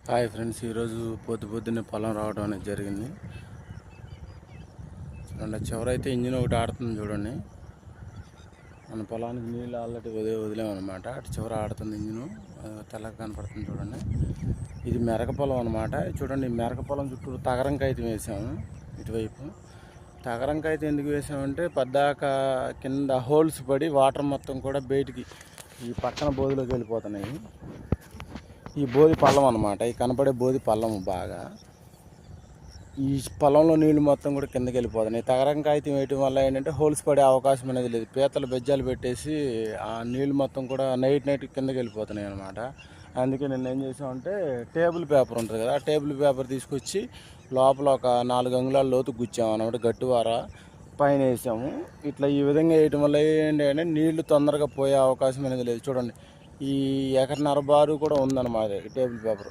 Hi friends, ఈరోజు పొద్దున్నే పొలం రావడం అనేది జరిగింది. చూడండి, చివరైతే ఇంజిన్ ఒకటి ఆడుతుంది. చూడండి, మన పొలానికి నీళ్ళు ఆల్రెడీ వదిలేమన్నమాట. అటు చివర ఆడుతుంది ఇంజిన్, తెల్లగా కనపడుతుంది. చూడండి, ఇది మెరక పొలం అనమాట. చూడండి, ఈ మెరక పొలం చుట్టూ తగరంకాయ వేసాము. ఇటువైపు తగరంకాయ ఎందుకు వేసామంటే పద్దాక కింద హోల్స్ పడి వాటర్ మొత్తం కూడా బయటికి ఈ పక్కన బోధిలోకి వెళ్ళిపోతున్నాయి. ఈ బోధి పల్లం అనమాట. ఈ కనపడే బోధి పల్లము బాగా ఈ పొలంలో నీళ్లు మొత్తం కూడా కిందకి వెళ్ళిపోతున్నాయి. తగరంకాయ వేయటం వల్ల ఏంటంటే హోల్స్ పడే అవకాశం అనేది లేదు. పీతలు బెజ్జాలు పెట్టేసి ఆ నీళ్లు మొత్తం కూడా నైట్ కిందకి వెళ్ళిపోతున్నాయి అనమాట. అందుకే నేను ఏం చేసామంటే టేబుల్ పేపర్ ఉంటుంది కదా, ఆ టేబుల్ పేపర్ తీసుకొచ్చి లోపల ఒక 4 అంగుళాల లోతు గుచ్చాము అనమాట. గట్టివార పైన వేసాము. ఇట్లా ఈ విధంగా వేయటం వల్ల ఏంటంటే నీళ్లు తొందరగా పోయే అవకాశం అనేది లేదు. చూడండి, ఈ 1.5 బారు కూడా ఉందన్నమాట టేబుల్ పేపర్.